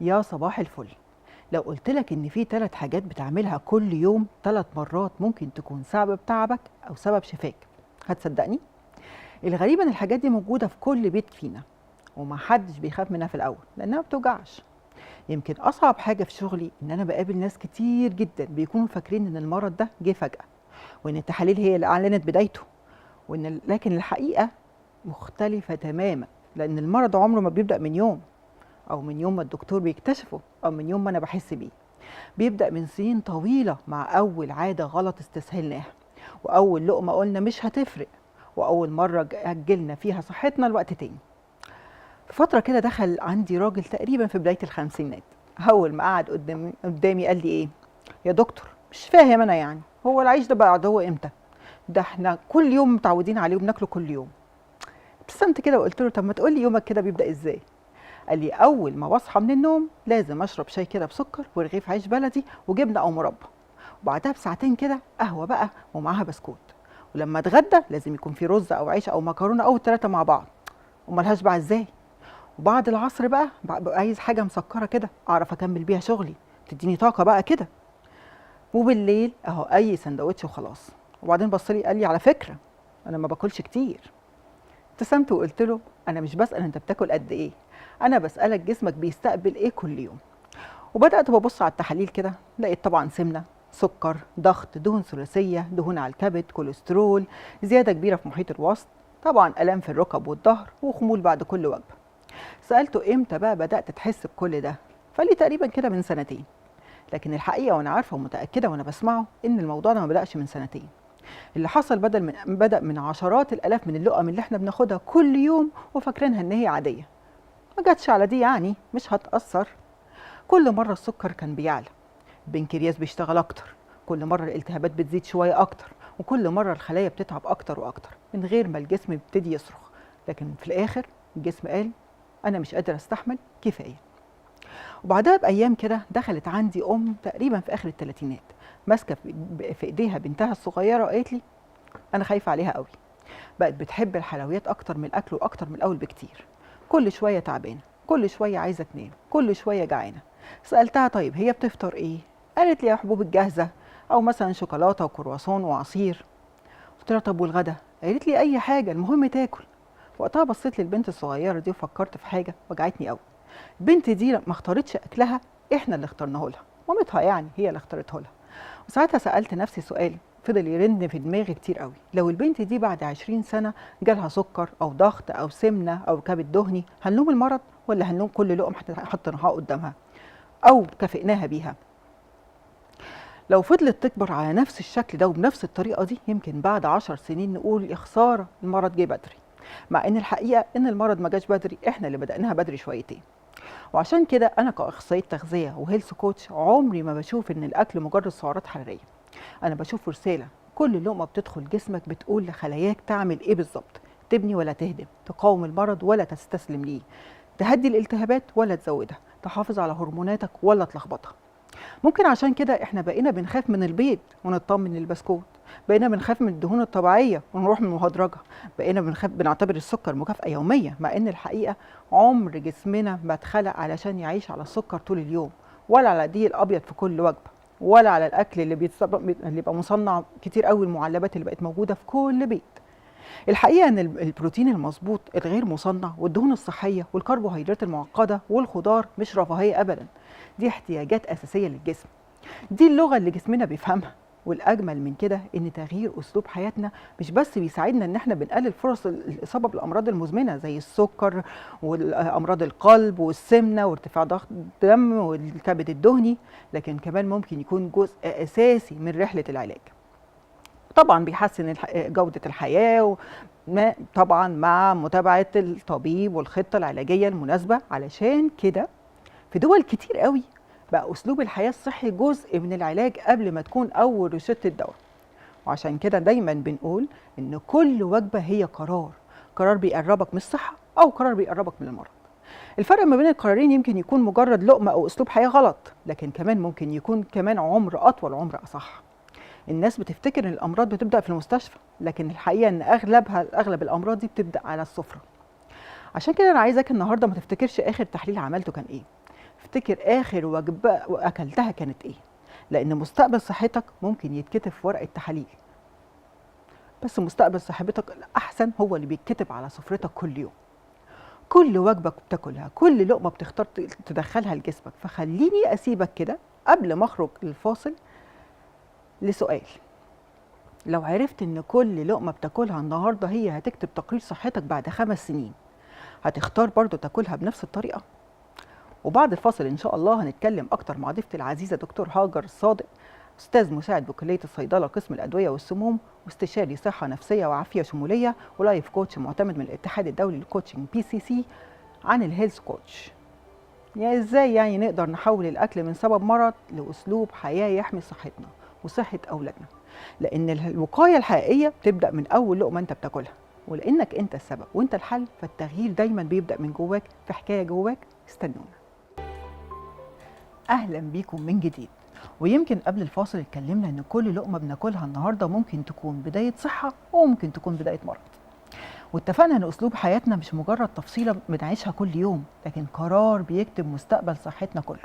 يا صباح الفل. لو قلت لك ان في 3 حاجات بتعملها كل يوم 3 مرات ممكن تكون سبب تعبك او سبب شفاك، هتصدقني؟ الغريب ان الحاجات دي موجودة في كل بيت فينا، ومحدش بيخاف منها في الاول لانها ما بتوجعش. يمكن اصعب حاجة في شغلي ان انا بقابل ناس كتير جدا بيكونوا فاكرين ان المرض ده جه فجأة، وان التحاليل هي اللي اعلنت بدايته، لكن الحقيقة مختلفة تماما. لان المرض عمره ما بيبدأ من يوم، او من يوم ما الدكتور بيكتشفه، او من يوم ما انا بحس بيه. بيبدأ من سنين طويلة مع أول عادة غلط استسهلناها، وأول لقمة قلنا مش هتفرق، وأول مرة أجلنا فيها صحتنا لوقت تاني. في فترة كده دخل عندي راجل تقريبا في بداية الخمسينات. أول ما قعد قدامي قال لي إيه؟ يا دكتور، مش فاهم أنا يعني، هو العيش ده بقى عدو إمتى؟ ده إحنا كل يوم متعودين عليه وبناكله كل يوم. ابتسمت كده وقلت له طب ما تقولي يومك كده بيبدأ إزاي؟ قال لي أول ما بصحى من النوم لازم أشرب شاي كده بسكر ورغيف عيش بلدي وجبنة أو مربى، وبعدها بساعتين كده قهوة بقى ومعاها بسكوت، ولما اتغدى لازم يكون في رز أو عيش أو مكرونة أو ال3 مع بعض. أمال هشبع إزاي؟ وبعد العصر بقى عايز حاجة مسكرة كده أعرف أكمل بيها شغلي، تديني طاقة بقى كده. وبالليل أهو أي سندوتش وخلاص. وبعدين بص لي قال لي على فكرة أنا ما باكلش كتير. ابتسمت وقلت له أنا مش بسأل أنت بتاكل قد إيه، أنا بسألك جسمك بيستقبل إيه كل يوم. وبدأت ببص على التحاليل كده، لقيت طبعا سمنة، سكر، ضغط، دهون ثلاثية، دهون على الكبد، كوليسترول، زيادة كبيرة في محيط الوسط، طبعا آلام في الركب والظهر، وخمول بعد كل وجبة. سألته امتى بقى بدأت تحس بكل ده؟ فقال لي تقريبا كده من سنتين. لكن الحقيقة وانا عارفة ومتأكدة وانا بسمعه ان الموضوع ده ما بدأش من سنتين. اللي حصل بدأ من عشرات الآلاف من اللقم اللي احنا بناخدها كل يوم وفاكرينها ان هي عادية. ما جاتش على دي يعني مش هتأثر. كل مرة السكر كان بيعلى، البنكرياس بيشتغل اكتر، كل مره الالتهابات بتزيد شويه اكتر، وكل مره الخلايا بتتعب اكتر واكتر من غير ما الجسم يبتدي يصرخ. لكن في الاخر الجسم قال انا مش قادر استحمل، كفايه. وبعدها بايام كده دخلت عندي تقريبا في اخر الثلاثينات، ماسكه في ايديها بنتها الصغيره، وقالت لي انا خايفه عليها قوي، بقت بتحب الحلويات اكتر من الاكل واكتر من الاول بكتير، كل شويه تعبانه، كل شويه عايزه تنام، كل شويه جعانه. سالتها طيب هي بتفطر ايه؟ قالت لي يا حبوب الجاهزه، او مثلا شوكولاته وكرواسون وعصير. قلت لها طب والغدا؟ قالت لي اي حاجه المهم تاكل. وقتها بصيت للبنت الصغيره دي وفكرت في حاجه وجعتني قوي. البنت دي ما اختارتش اكلها، احنا اللي اخترناه لها، مامتها يعني هي اللي اختارته لها. وساعتها سالت نفسي سؤال فضل يرن في دماغي كتير قوي، لو البنت دي بعد 20 سنه جالها سكر او ضغط او سمنه او كبد دهني، هنلوم المرض ولا هنلوم كل لقمه حطيناها قدامها او كافئناها بيها؟ لو فضلت تكبر على نفس الشكل ده وبنفس الطريقه دي، يمكن بعد 10 سنين نقول يا خساره المرض جه بدري. مع ان الحقيقه ان المرض ما جاش بدري، احنا اللي بدأناها بدري شويتين. وعشان كده انا كاخصائيه تغذيه وهيلث كوتش عمري ما بشوف ان الاكل مجرد سعرات حراريه، انا بشوفه رساله. كل لقمه بتدخل جسمك بتقول لخلاياك تعمل ايه بالظبط، تبني ولا تهدم، تقاوم المرض ولا تستسلم ليه، تهدي الالتهابات ولا تزودها، تحافظ على هرموناتك ولا تلخبطها. ممكن عشان كده احنا بقينا بنخاف من البيض ونطمن للبسكوت، بقينا بنخاف من الدهون الطبيعيه ونروح من المهدرجه، بقينا بنعتبر السكر مكافاه يوميه، مع ان الحقيقه عمر جسمنا ما اتخلق علشان يعيش على السكر طول اليوم، ولا على الدقيق الابيض في كل وجبه، ولا على الاكل اللي يبقى مصنع كتير قوي، المعلبات اللي بقت موجوده في كل بيت. الحقيقه ان البروتين المظبوط الغير مصنع والدهون الصحيه والكربوهيدرات المعقده والخضار مش رفاهيه ابدا، دي احتياجات اساسيه للجسم، دي اللغه اللي جسمنا بيفهمها. والاجمل من كده ان تغيير اسلوب حياتنا مش بس بيساعدنا ان احنا بنقلل فرص الاصابه بالامراض المزمنه زي السكر وامراض القلب والسمنه وارتفاع ضغط الدم والكبد الدهني، لكن كمان ممكن يكون جزء اساسي من رحله العلاج. طبعا بيحسن جودة الحياة، طبعا مع متابعة الطبيب والخطة العلاجية المناسبة. علشان كده في دول كتير قوي بقى أسلوب الحياة الصحي جزء من العلاج قبل ما تكون أول روشتة دواء. وعشان كده دايما بنقول إن كل وجبة هي قرار بيقربك من الصحة أو قرار بيقربك من المرض. الفرق ما بين القرارين يمكن يكون مجرد لقمة أو أسلوب حياة غلط، لكن كمان ممكن يكون كمان عمر أطول، عمر أصح. الناس بتفتكر ان الامراض بتبدا في المستشفى، لكن الحقيقه ان اغلب الامراض دي بتبدا على السفره. عشان كده انا عايزاك النهارده ما تفتكرش اخر تحليل عملته كان ايه، تفتكر اخر وجبه واكلتها كانت ايه، لان مستقبل صحتك ممكن يتكتب في ورقه تحاليل، بس مستقبل صحتك الاحسن هو اللي بيتكتب على سفرتك كل يوم. كل وجبه بتاكلها، كل لقمه بتختار تدخلها لجسمك. فخليني اسيبك كده قبل ما اخرج للفاصل لسؤال. لو عرفت ان كل لقمه بتاكلها النهارده هي هتكتب تقرير صحتك بعد 5 سنين، هتختار برضو تاكلها بنفس الطريقه؟ وبعد الفاصل ان شاء الله هنتكلم اكتر مع ضيفتي العزيزه دكتور هاجر صادق، استاذ مساعد بكليه الصيدله قسم الادويه والسموم، واستشاري صحه نفسيه وعافيه شموليه، ولايف كوتش معتمد من الاتحاد الدولي للكوتشنج PCC، عن الهيلث كوتش. يعني ازاي يعني نقدر نحول الاكل من سبب مرض لاسلوب حياه يحمي صحتنا وصحه اولادنا، لان الوقايه الحقيقيه بتبدا من اول لقمه انت بتاكلها، ولانك انت السبب وانت الحل، فالتغيير دايما بيبدا من جواك، في حكايه جواك. استنونا. اهلا بيكم من جديد. ويمكن قبل الفاصل اتكلمنا ان كل لقمه بناكلها النهارده ممكن تكون بدايه صحه وممكن تكون بدايه مرض، واتفقنا ان اسلوب حياتنا مش مجرد تفصيله بنعيشها كل يوم، لكن قرار بيكتب مستقبل صحتنا كله.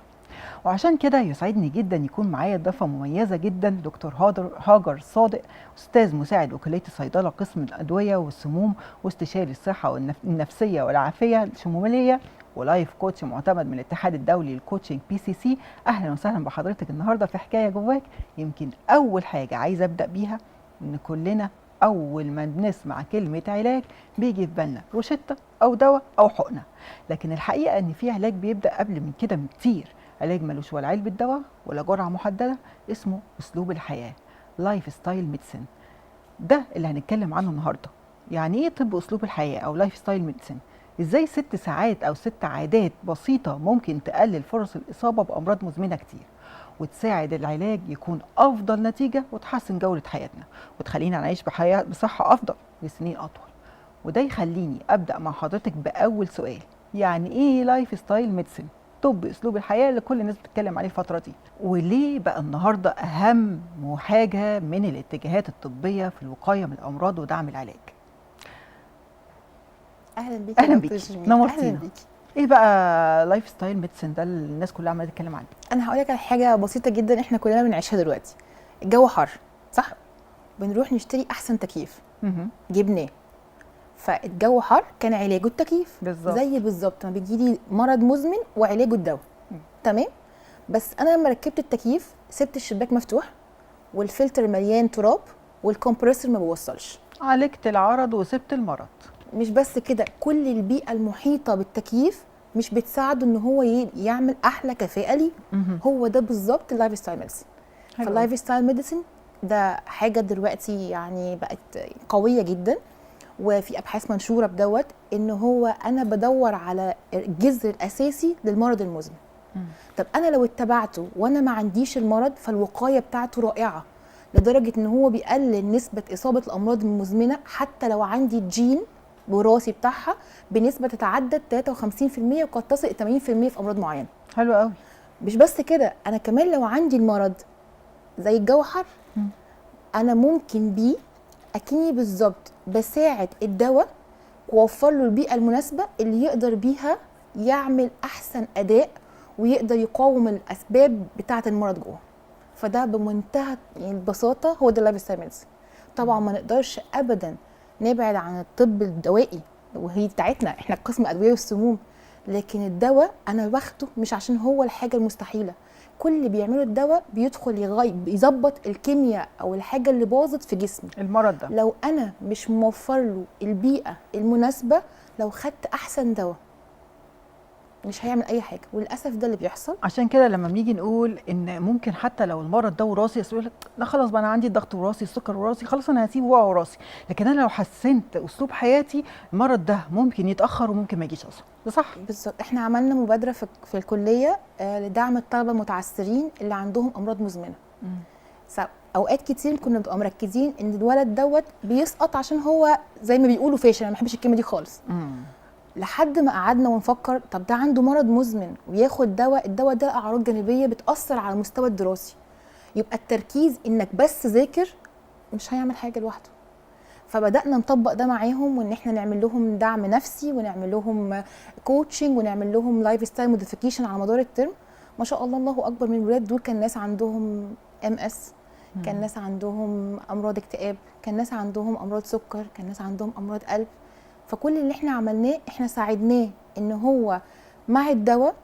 وعشان كده يسعدني جدا يكون معايا ضيفه مميزه جدا، دكتور هاجر صادق، استاذ مساعد وكليه الصيدله قسم الادويه والسموم، واستشاري الصحه النفسيه والعافيه الشموليه، ولايف كوتش معتمد من الاتحاد الدولي للكوتشنج PCC. اهلا وسهلا بحضرتك النهارده في حكايه جواك. يمكن اول حاجه عايزه ابدا بيها ان كلنا اول ما بنسمع كلمه علاج بيجي في بالنا روشته او دواء او حقنه، لكن الحقيقه ان في علاج بيبدا قبل من كده بكتير. علاج ملوش ولا علبه دواء ولا جرعه محدده، اسمه اسلوب الحياه، لايف ستايل ميديسن. ده اللي هنتكلم عنه النهارده. يعني ايه طب اسلوب الحياه او لايف ستايل ميديسن؟ ازاي 6 ساعات او 6 عادات بسيطه ممكن تقلل فرص الاصابه بامراض مزمنه كتير، وتساعد العلاج يكون افضل نتيجه وتحسن جوده حياتنا، وتخلينا نعيش بصحه افضل لسنين اطول. وده يخليني ابدا مع حضرتك باول سؤال. يعني ايه لايف ستايل ميديسن، طب اسلوب الحياه اللي كل الناس بتتكلم عليه الفتره دي، وليه بقى النهارده اهم حاجه من الاتجاهات الطبيه في الوقايه من الامراض ودعم العلاج؟ اهلا بيكي. اهلا بيكي، نورتينا. اهلا بيكي. ايه بقى لايف ستايل ميديسن ده اللي الناس كلها عماله تتكلم عنه؟ انا هقول لك على حاجه بسيطه جدا احنا كلنا بنعيشها دلوقتي. الجو حر صح، بنروح نشتري احسن تكييف جبناه، فالجو حر كان علاجه التكييف بالظبط. زي بالظبط ما بيجيلي مرض مزمن وعلاجه الدواء. تمام، بس انا لما ركبت التكييف سبت الشباك مفتوح والفلتر مليان تراب والكمبريسور ما بيوصلش، عالجت العرض وسبت المرض. مش بس كده، كل البيئه المحيطه بالتكييف مش بتساعده ان هو يعمل احلى كفاءه ليه. هو ده بالظبط اللايف ستايل ميديسن. فاللايف ستايل ميديسن ده حاجه دلوقتي يعني بقت قويه جدا، وفي ابحاث منشوره بدوت ان هو انا بدور على الجذر الاساسي للمرض المزمن. طب انا لو اتبعته وانا ما عنديش المرض فالوقايه بتاعته رائعه، لدرجه ان هو بيقلل نسبه اصابه الامراض المزمنه حتى لو عندي الجين وراثي بتاعها بنسبه تتعدى 53% وقد تصل 80% في امراض معينه. حلو قوي. مش بس كده، انا كمان لو عندي المرض زي الجو حر انا ممكن بيه اكني بالظبط بساعد الدواء واوفر له البيئه المناسبه اللي يقدر بيها يعمل احسن اداء ويقدر يقاوم الاسباب بتاعه المرض جوه. فده بمنتهى البساطه هو ده اللايف ستايل ميديسن. طبعا ما نقدرش ابدا نبعد عن الطب الدوائي وهي بتاعتنا احنا قسم الادويه والسموم، لكن الدواء انا باخده مش عشان هو الحاجه المستحيله. كل اللي بيعمله الدواء بيدخل يظبط الكيمياء او الحاجه اللي باظت في جسمي. المرض ده لو انا مش موفر له البيئه المناسبه، لو خدت احسن دواء مش هيعمل اي حاجه، وللاسف ده اللي بيحصل. عشان كده لما بنيجي نقول ان ممكن حتى لو المرض ده وراثي، يقول لك لا خلاص بقى انا عندي الضغط وراثي، السكر وراثي، خلاص انا هسيبه بقى وراثي. لكن انا لو حسنت اسلوب حياتي المرض ده ممكن يتاخر وممكن ما يجيش اصلا. ده صح بالظبط. احنا عملنا مبادره في الكليه لدعم الطلبه المتعثرين اللي عندهم امراض مزمنه. اوقات كتير كنا بنبقى مركزين ان الولد دوت بيسقط عشان هو زي ما بيقولوا فاشل، انا ما بحبش الكلمه دي خالص. لحد ما قعدنا ونفكر طب ده عنده مرض مزمن وياخد دواء، الدواء ده اعراض جانبيه بتاثر على المستوى الدراسي، يبقى التركيز انك بس ذاكر مش هيعمل حاجه لوحده. فبدانا نطبق ده معاهم، وان احنا نعمل لهم دعم نفسي ونعمل لهم كوتشنج ونعمل لهم لايف ستايل موديفيكيشن على مدار الترم. ما شاء الله الله اكبر، من الولاد دول كان ناس عندهم MS، كان ناس عندهم امراض اكتئاب، كان ناس عندهم امراض سكر، كان ناس عندهم امراض قلب. فكل اللي احنا عملناه احنا ساعدناه ان هو مع الدواء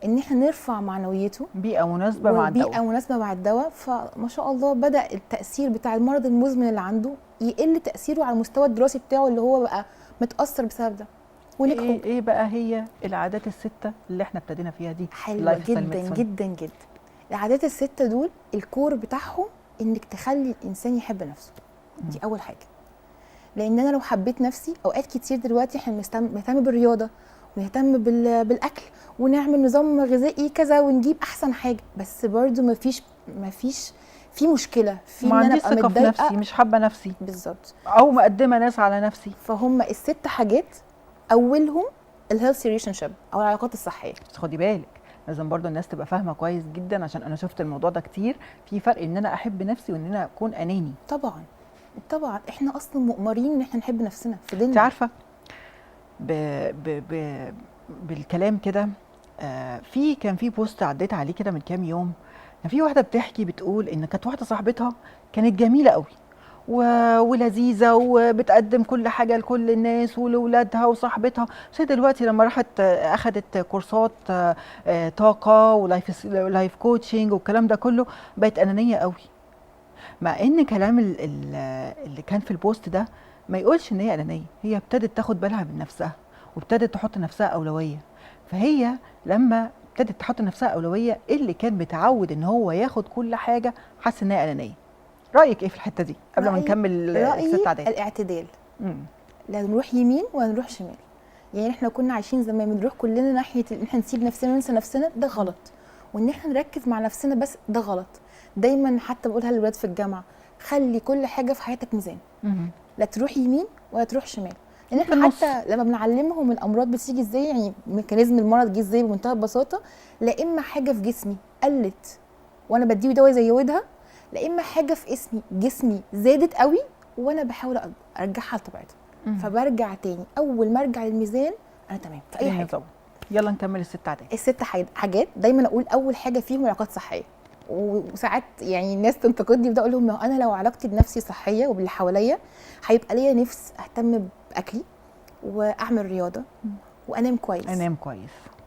ان احنا نرفع معنويته، بيئه مناسبه مع الدواء، بيئه مناسبه مع الدواء. فما شاء الله بدا التاثير بتاع المرض المزمن اللي عنده يقل تاثيره على المستوى الدراسي بتاعه اللي هو بقى متاثر بسبب ده، ونجحوا. ايه بقى هي العادات السته اللي احنا ابتدينا فيها دي؟ حلوه جدا جدا جدا. العادات السته دول الكور بتاعهم انك تخلي الانسان يحب نفسه. دي اول حاجه، لان انا لو حبيت نفسي، اوقات كتير دلوقتي احنا بنهتم بالرياضه ونهتم بالاكل ونعمل نظام غذائي كذا ونجيب احسن حاجه، بس برضو مفيش في مشكله في ما ان انا عنديش ابقى ثقه في متضايقه. نفسي، مش حابه نفسي، بالظبط. او مقدمه ناس على نفسي. فهم الست حاجات، اولهم الهيلثي ريليشن شيب او العلاقات الصحيه. بس خدي بالك، لازم برضو الناس تبقى فاهمه كويس جدا، عشان انا شفت الموضوع ده كتير. في فرق ان انا احب نفسي وان انا اكون اناني. طبعا طبعا احنا اصلا مؤمرين ان احنا نحب نفسنا في ديننا. انت عارفه ب ب ب بالكلام كده، كان في بوست عديت عليه كده من كام يوم، كان في واحده بتحكي بتقول ان كانت واحده صاحبتها كانت جميله قوي ولذيذه وبتقدم كل حاجه لكل الناس ولولادها وصاحبتها، بس هي دلوقتي لما راحت اخذت كورسات طاقه ولايف كوتشنج والكلام ده كله بقت انانيه قوي. مع ان كلام اللي كان في البوست ده ما يقولش ان هي انانيه، هي ابتدت تاخد بالها من نفسها وابتدت تحط نفسها اولويه. فهي لما ابتدت تحط نفسها اولويه، اللي كان متعود ان هو ياخد كل حاجه حاسس ان هي انانيه. رايك ايه في الحته دي قبل ما نكمل الست عادات؟ الاعتدال. لا نروح يمين ولا نروح شمال. يعني احنا كنا عايشين زمان بنروح كلنا ناحيه ان احنا نسيب نفسنا وننسى نفسنا، ده غلط. وان احنا نركز مع نفسنا بس، ده غلط. دايما حتى بقولها للولاد في الجامعه، خلي كل حاجه في حياتك ميزان. لا تروح يمين ولا تروح شمال. لان احنا حتى لما بنعلمهم الامراض بتيجي ازاي، يعني ميكانيزم المرض جه ازاي بمنتهى البساطه، لا اما حاجه في جسمي قلت وانا بديه دواء يزودها، لا اما حاجه في جسمي زادت قوي وانا بحاول ارجعها لطبيعتها. فبرجع تاني، اول ما ارجع للميزان انا تمام في اي حاجه. يلا نكمل الست عادات. الست حاجات دايما اقول اول حاجه فيهم علاقات صحيه. وساعات يعني الناس تنتقدني، بدأ اقول لهم انا لو علاقتي بنفسي صحيه وباللي حواليا هيبقى ليا نفس اهتم باكلي واعمل رياضه وانام كويس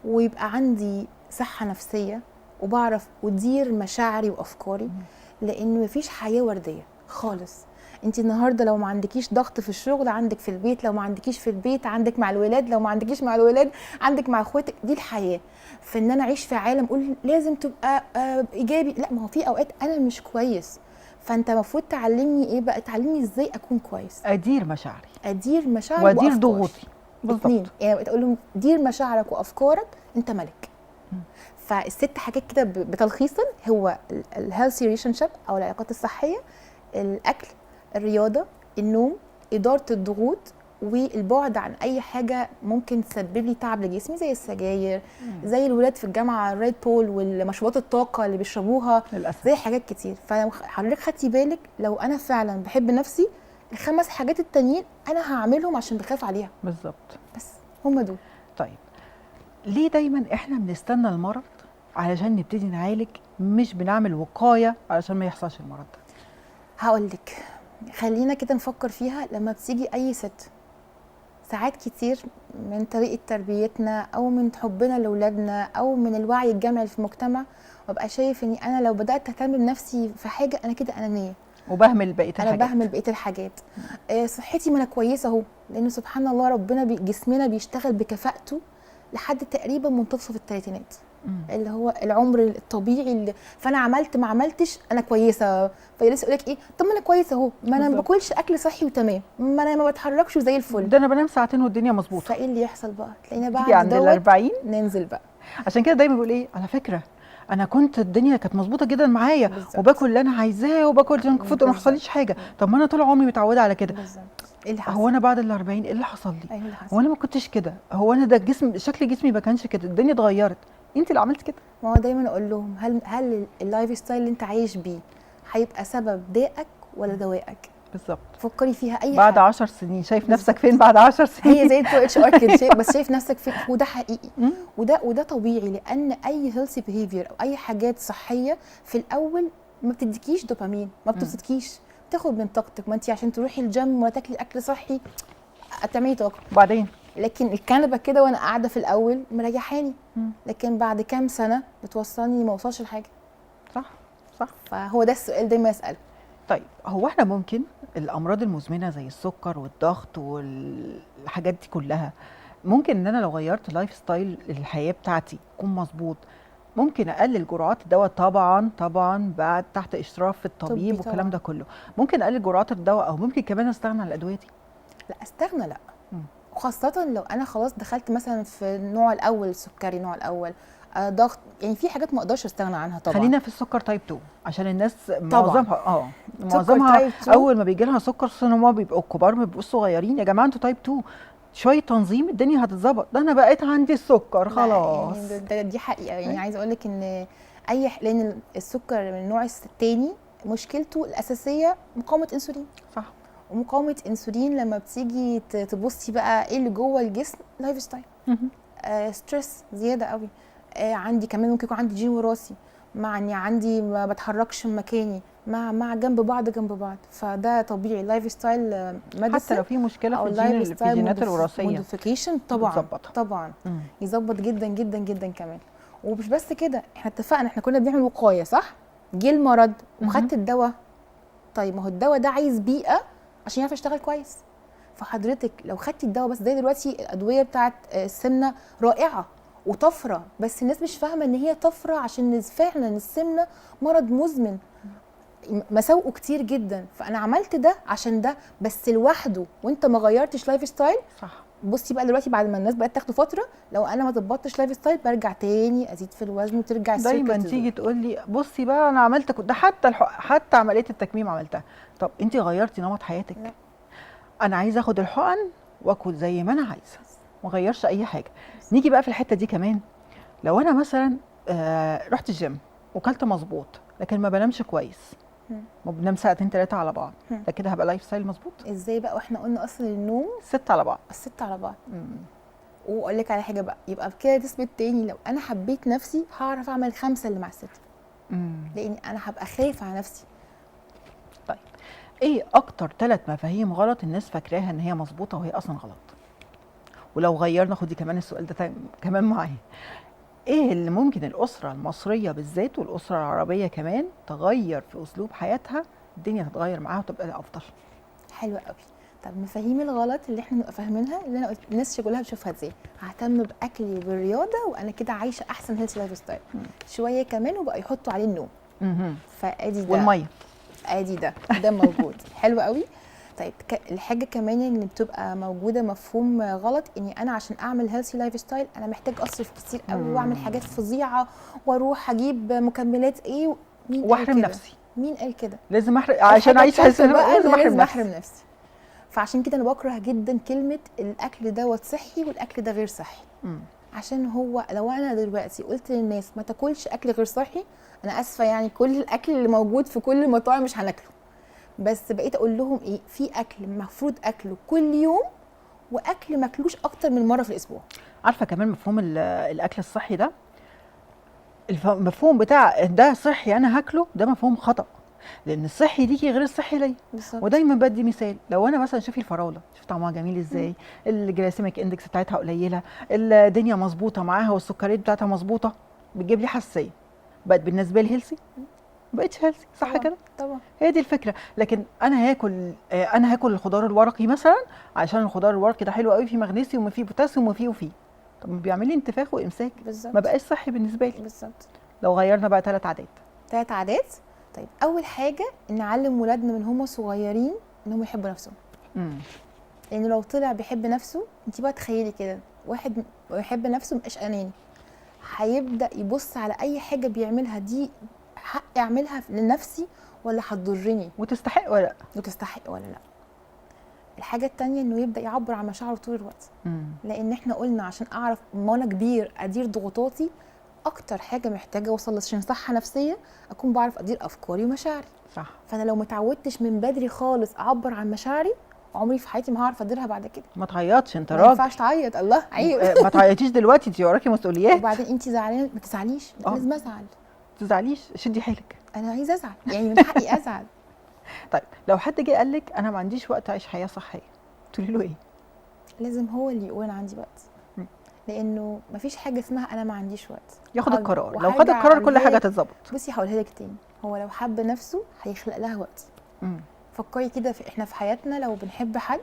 ويبقى عندي صحه نفسيه وبعرف ادير مشاعري وافكاري. لان مفيش حياه ورديه خالص. انت النهارده لو ما عندكيش ضغط في الشغل عندك في البيت، لو ما عندكيش في البيت عندك مع الولاد، لو ما عندكيش مع الولاد عندك مع اخواتك. دي الحياه. فان انا اعيش في عالم اقول لازم تبقى ايجابي، لا، ما هو في اوقات انا مش كويس. فانت المفروض تعلمني ايه بقى؟ تعلمني ازاي اكون كويس، ادير مشاعري وادير ضغوطي. بالظبط. يعني تقول لهم دير مشاعرك وافكارك، انت ملك. فالست حاجات كده بتلخيصا، هو الهيلثي ريليشن شيب او العلاقات الصحيه، الاكل، الرياضه، النوم، اداره الضغوط، والبعد عن اي حاجه ممكن تسبب لي تعب لجسمي زي السجاير، زي الولاد في الجامعه الريد بول والمشروبات الطاقه اللي بيشربوها للأسف. زي حاجات كتير. فحضرتك خدتي بالك لو انا فعلا بحب نفسي، ال5 حاجات التانيين انا هعملهم عشان بخاف عليها. بالظبط. بس هم دول. طيب ليه دايما احنا بنستنى المرض علشان نبتدي نعالج، مش بنعمل وقايه علشان ما يحصلش المرض ده؟ هقول لك، خلينا كده نفكر فيها. لما بتيجي اي ست، ساعات كتير من طريقه تربيتنا او من حبنا لاولادنا او من الوعي الجمعي في المجتمع، ببقى شايف اني انا لو بدات اهتم بنفسي في حاجه انا كده انانيه، وبهمل بقيه الحاجات. انا بهمل بقيه الحاجات. صحتي ما انا كويسه اهو، لان سبحان الله ربنا جسمنا بيشتغل بكفاءته لحد تقريبا منتصف الثلاثينات، اللي هو العمر الطبيعي. فانا عملت ما عملتش انا كويسه. فلسه يقول لك ايه، طب ما انا كويسه اهو، ما انا ما باكلش اكل صحي وتمام، ما انا ما بتحركش زي الفل، ده انا بنام ساعتين والدنيا مظبوطه. فايه اللي يحصل بقى؟ تلاقينا بعد عند ال40 ننزل بقى. عشان كده دايما بقول ايه، على فكره انا كنت الدنيا كانت مظبوطه جدا معايا، وباكل اللي انا عايزاه وباكل جنك فود وما حصليش حاجه. طب ما انا طول عمري متعوده على كده. ايه اللي حصل؟ هو انا بعد ال40 ايه اللي حصل لي؟ أيوة اللي حصل. هو انا ما كنتش كده، هو انا ده الجسم شكل جسمي ما كانش كده، الدنيا اتغيرت، انت اللي عملت كده. ما هو دايما اقول لهم، هل اللايف ستايل اللي انت عايش بيه هيبقى سبب دائك ولا دوائك؟ بالظبط. فكري فيها اي بعد حاجه. 10 سنين شايف نفسك فين بعد 10 سنين؟ هي زي التو اتش ار كده، بس شايف نفسك فين، وده حقيقي. مم. وده طبيعي، لان اي هيلثي بيهيفير او اي حاجات صحيه في الاول ما بتديكيش دوبامين، ما بتبسطكيش، بتاخد من طاقتك. ما انت عشان تروحي الجيم ولا تاكلي اكل صحي هتعملي طاقه، وبعدين لكن الكنبه كده وانا قاعده في الاول مريحاني، مم. لكن بعد كام سنه بتوصلني ما اوصلش لحاجه. صح صح. فهو ده السؤال دايما اساله. طيب هو احنا ممكن الامراض المزمنه زي السكر والضغط والحاجات دي كلها، ممكن ان انا لو غيرت لايف ستايل الحياه بتاعتي يكون مظبوط، ممكن اقلل جرعات الدواء؟ طبعا بعد تحت اشراف الطبيب طبعاً. والكلام ده كله. ممكن اقلل جرعات الدواء او ممكن كمان استغنى عن الادويه دي؟ لا استغنى لا. مم. وخاصة لو أنا خلاص دخلت مثلا في النوع الأول سكري، النوع الأول ضغط، يعني في حاجات ما أقدرش أستغنى عنها طبعا. خلينا في السكر تايب 2 عشان الناس طبعاً. معظمها تايب 2 اول ما بيجي لها سكر، خصوصا هم بيبقوا كبار ما بيبقوش صغيرين، يا جماعه انتوا تايب 2 شويه تنظيم الدنيا هتتظبط، ده انا بقيت عندي السكر لا، خلاص. يعني دي حقيقة. يعني إيه؟ عايزة أقول لك إن لأن السكر من النوع التاني مشكلته الأساسية مقاومة أنسولين. صح. ومقاومة أنسولين لما بتيجي تبصي بقى إيه اللي جوه الجسم، لايف ستايل، ستريس زيادة قوي. عندي كمان ممكن يكون عندي جين وراثي، مع اني عندي ما بتحركش من مكاني، مع جنب بعض، فده طبيعي. لايف ستايل حتى ميديسن لو في مشكله او في لايف الجينات الوراثيه موديفيكيشن طبعا بتظبطها. طبعا مم. يظبط جدا جدا جدا كمان. ومش بس كده، احنا اتفقنا احنا كنا بنعمل وقايه صح، جه المرض وخدت الدواء. طيب ما هو الدواء ده عايز بيئه عشان يعرف يشتغل كويس. فحضرتك لو خدتي الدواء بس، زي دلوقتي الادويه بتاعت السمنه رائعه وطفره، بس الناس مش فاهمه ان هي طفره، عشان فعلا السمنه مرض مزمن مساوئه كتير جدا. فانا عملت ده عشان ده بس لوحده، وانت ما غيرتش لايف ستايل. صح. بصي بقى دلوقتي بعد ما الناس بقت تاخده فتره، لو انا ما ظبطتش لايف ستايل برجع تاني ازيد في الوزن وترجع دايما تيجي تقول لي بصي بقى انا عملت ده، حتى عمليه التكميم عملتها. طب انت غيرتي نمط حياتك؟ لا. انا عايزه اخد الحقن واكل زي ما انا عايزه، ما غيرش اي حاجه. نيجي بقى في الحته دي كمان، لو انا مثلا رحت الجيم وكلت مظبوط لكن ما بنامش كويس، ما بنام ساعتين 3 على بعض، ده كده هبقى لايف ستايل مظبوط؟ ازاي بقى؟ واحنا قلنا اصلا النوم 6 على بعض. الست على بعض. واقول لك على حاجه بقى، يبقى بكده تثبت تاني لو انا حبيت نفسي هعرف اعمل 5 اللي مع الست، لاني انا هبقى خايفه على نفسي. طيب ايه اكتر 3 مفاهيم غلط الناس فاكراها ان هي مظبوطه وهي اصلا غلط؟ ولو غيرنا، خدي كمان السؤال ده كمان معايا، ايه اللي ممكن الاسره المصريه بالذات والاسره العربيه كمان تغير في اسلوب حياتها، الدنيا تتغير معاها وتبقى افضل؟ حلوه قوي. طب مفاهيم الغلط اللي احنا نبقى فاهمينها، اللي انا قلت الناس كلها بتشوفها ازاي، ههتم باكلي وبالرياضه وانا كده عايشه احسن هيلثي لايف ستايل. شويه كمان وبقى يحطوا عليه النوم. فادي ده والميه. ادي ده موجود. حلو قوي. طيب الحاجه كمان اللي بتبقى موجوده مفهوم غلط، اني انا عشان اعمل هيلثي لايف ستايل انا محتاج اصرف كتير قوي واعمل حاجات فظيعه واروح اجيب مكملات ايه. مين واحرم نفسي؟ مين قال كده؟ لازم احرم عشان اعيش حياتي، لازم احرم نفسي. فعشان كده انا بكره جدا كلمه الاكل دوت صحي والاكل ده غير صحي. عشان هو لو انا دلوقتي قلت للناس ما تاكلش اكل غير صحي، انا اسفه يعني كل الاكل اللي موجود في كل المطاعم مش هناكله، بس بقيت اقول لهم ايه، في اكل المفروض اكله كل يوم، واكل ماكلوش اكتر من مره في الاسبوع. عارفه كمان مفهوم الاكل الصحي ده، المفهوم بتاع ده صحي انا هاكله، ده مفهوم خطأ، لان الصحي ليكي غير الصحي ليا. ودايما بدي مثال، لو انا مثلا شوفي الفراوله، شوفي طعمها جميل ازاي، الجلايسيميك اندكس بتاعتها قليله، الدنيا مظبوطه معاها والسكريات بتاعتها مظبوطه، بتجيب لي حساسيه، بقت بالنسبه لي هيلثي؟ ما بقتش هيلثي، صح كده؟ طبعا. هي دي الفكره. لكن انا هاكل الخضار الورقي مثلا عشان الخضار الورقي ده حلو قوي، فيه مغنيسيوم وفيه بوتاسيوم وفيه طب ما بيعمل لي انتفاخ وامساك، ما بقاش صحي بالنسبه لي. بالظبط. لو غيرنا بقى 3 عادات. 3 عادات. طيب اول حاجه نعلم ولادنا من هم صغيرين ان هم يحبوا نفسهم. لان لو طلع بيحب نفسه، انت بقى تخيلي كده واحد يحب نفسه مبقاش اناني، هيبدا يبص على اي حاجه بيعملها دي حق اعملها لنفسي ولا هتضرني، وتستحق ولا لا، وتستحق ولا لا. الحاجه الثانيه انه يبدا يعبر عن مشاعره طول الوقت. لان احنا قلنا عشان اعرف وانا كبير ادير ضغوطاتي، اكتر حاجه محتاجه اوصل عشان صحه نفسيه اكون بعرف ادير افكاري ومشاعري. صح. فانا لو متعودتش من بدري خالص اعبر عن مشاعري، عمري في حياتي ما هعرف اديرها بعد كده. ما تعيطش، انت ما راجل. ينفعش تعيط، الله عيب. ما تعيطيش دلوقتي، انت وراكي مسؤوليات. وبعدين انت زعلانه ما تزعليش، لازم ازعل. ما تزعليش، شدي حيلك. انا عايزه ازعل، يعني من حقي ازعل. طيب لو حد جه قال لك انا ما عنديش وقت اعيش حياه صحيه، تقولي له ايه؟ لازم هو اللي يقول انا عندي وقت، م. لانه مفيش حاجه اسمها انا ما عنديش وقت. ياخد القرار، لو خد وهرجع القرار كل أقولها حاجه لك. تتظبط. بصي هقولها لك تاني، هو لو حب نفسه هيخلق لها وقت. فكري كده احنا في حياتنا لو بنحب حد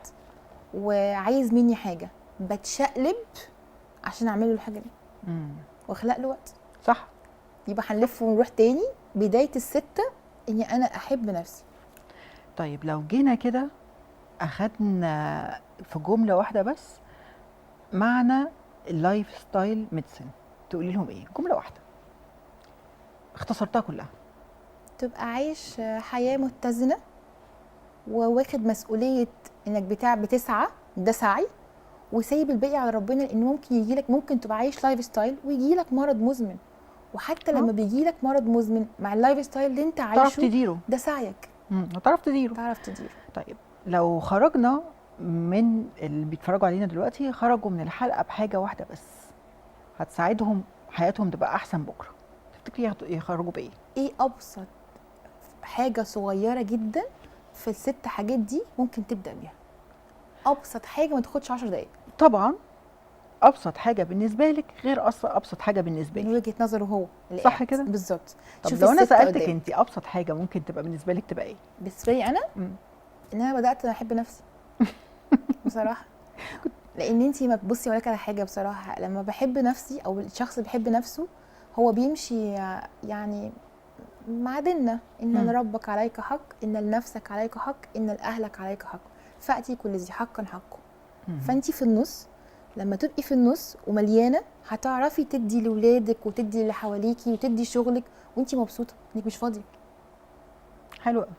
وعايز مني حاجه بتشقلب عشان اعمل له الحاجه دي واخلق له وقت. صح. يبقى هنلف ونروح تاني بدايه السته، اني انا احب نفسي. طيب لو جينا كده اخدنا في جمله واحده بس معنى اللايف ستايل ميديسن، تقولي لهم ايه؟ جمله واحده اختصرتها كلها. تبقى عايش حياه متزنه وواخد مسؤوليه انك بتسعى، ده سعي، وسايب الباقي على ربنا، لان ممكن تبقى عايش لايف ستايل ويجيلك مرض مزمن، وحتى لما بيجيلك مرض مزمن مع اللايف ستايل اللي انت عايشه تعرف تديره، ده سعيك. تعرف تديره. طيب لو خرجنا من اللي بيتفرجوا علينا دلوقتي، خرجوا من الحلقه بحاجه واحده بس هتساعدهم حياتهم تبقى احسن بكره، تفتكري يخرجوا بايه؟ ايه ابسط حاجه صغيره جدا في الست حاجات دي ممكن تبدا بيها؟ ابسط حاجه ما تاخدش 10 دقائق. طبعا ابسط حاجه بالنسبه لك غير ابسط حاجه بالنسبه لي، من وجهه نظره هو. صح كده؟ بالظبط. طب لو انا سالتك انت ابسط حاجه ممكن تبقى بالنسبه لك تبقى ايه؟ بالنسبه لي انا ان انا بدات احب نفسي بصراحه. لان انت ما بتبصي ولا على حاجه بصراحه، لما بحب نفسي او الشخص بيحب نفسه هو بيمشي يعني مع ديننا، ان لربك عليك حق، ان لنفسك عليك حق، ان لاهلك عليك حق، فاتي كل ذي حق حقه. فانت في النص، لما تبقي في النص ومليانه هتعرفي تدي لاولادك وتدي اللي حواليكي وتدي شغلك وانت مبسوطه انك مش فاضيه. حلو قوي،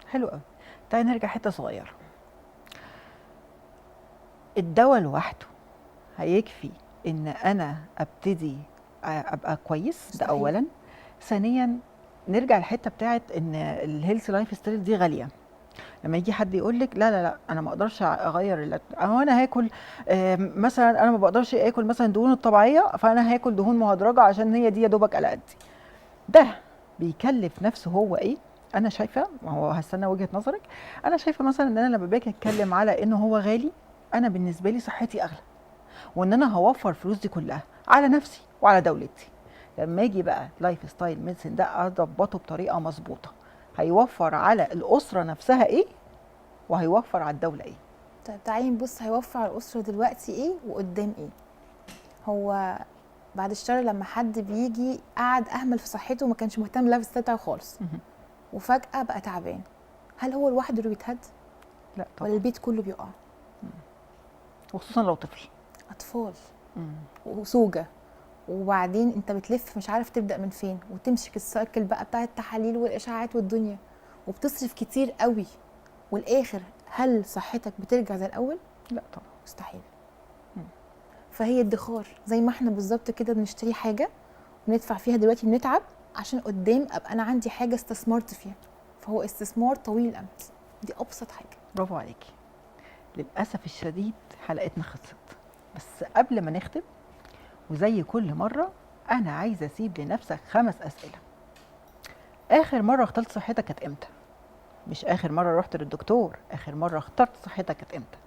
حلو قوي. تعالي نرجع حته صغيره. الدواء لوحده هيكفي ان انا ابتدي ابقى كويس؟ ده اولا. ثانيا نرجع الحته بتاعت ان الهيلث لايف ستايل دي غاليه. لما يجي حد يقول لك لا لا لا انا ما اقدرش اغير، او انا هاكل مثلا، انا ما بقدرش اكل مثلا دهون الطبيعيه، فانا هاكل دهون مهدرجه عشان هي دي يا دوبك على قدي. ده بيكلف نفسه هو ايه؟ انا شايفه، وهو هستنى وجهه نظرك، انا شايفه مثلا ان انا لما باجي اتكلم على انه هو غالي، انا بالنسبه لي صحتي اغلى، وان انا هوفر فلوس دي كلها على نفسي وعلى دولتي. لما اجي بقى لايف ستايل ميديسن ده اضبطه بطريقه مظبوطه، هيوفر على الاسره نفسها ايه وهيوفر على الدوله ايه؟ طيب تعالي نبص هيوفر على الاسره دلوقتي ايه وقدام ايه. هو بعد الشر لما حد بيجي قعد اهمل في صحته وما كانش مهتم باللايف ستايل بتاعه خالص وفجاه بقى تعبان، هل هو لوحده اللي بيتهد؟ لا طبعا. ولا البيت كله بيقع؟ وخصوصا لو طفل. اطفال وسوجه، وبعدين انت بتلف مش عارف تبدا من فين، وتمسك السايكل بقى بتاع التحاليل والاشاعات والدنيا، وبتصرف كتير قوي، والاخر هل صحتك بترجع زي الاول؟ لا طبعا، مستحيل. فهي الادخار زي ما احنا بالظبط كده بنشتري حاجه وندفع فيها دلوقتي بنتعب عشان قدام ابقى انا عندي حاجه استثمرت فيها، فهو استثمار طويل الامد. دي ابسط حاجه. برافو عليكي. للاسف الشديد حلقتنا خلصت، بس قبل ما نختم وزي كل مره انا عايزه اسيب لنفسك 5 اسئله. اخر مره اخترت صحتك كانت امتى؟ مش اخر مره رحت للدكتور، اخر مره اخترت صحتك كانت امتى؟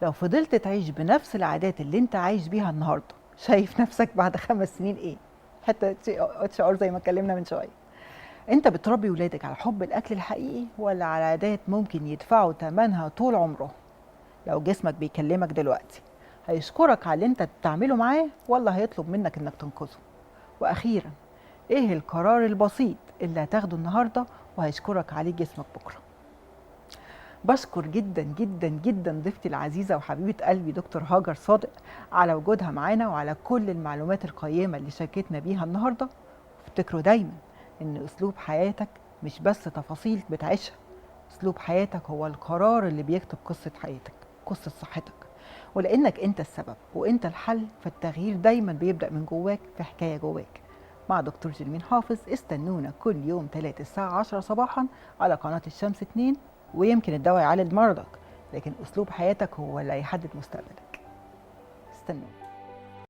لو فضلت تعيش بنفس العادات اللي انت عايش بيها النهارده، شايف نفسك بعد 5 سنين ايه؟ حتى اتش ار زي ما اتكلمنا من شويه. انت بتربي ولادك على حب الاكل الحقيقي ولا على عادات ممكن يدفعوا ثمنها طول عمره؟ لو جسمك بيكلمك دلوقتي هيشكرك على اللي انت بتعمله معاه ولا هيطلب منك انك تنقذه؟ واخيرا ايه القرار البسيط اللي هتاخده النهارده وهيشكرك عليه جسمك بكره؟ بشكر جدا جدا جدا ضيفتي العزيزه وحبيبه قلبي دكتور هاجر صادق على وجودها معانا وعلى كل المعلومات القيمه اللي شاركتنا بيها النهارده. وافتكروا دايما ان اسلوب حياتك مش بس تفاصيل بتعيشها، اسلوب حياتك هو القرار اللي بيكتب قصه حياتك، قصه صحتك. ولانك انت السبب وانت الحل، فالتغيير دايما بيبدا من جواك في حكايه جواك. مع دكتور جيرمين حافظ استنونا كل يوم 3 الساعه 10 صباحا على قناه الشمس 2. ويمكن الدواء يعالج مرضك، لكن اسلوب حياتك هو اللي هيحدد مستقبلك. استنونا.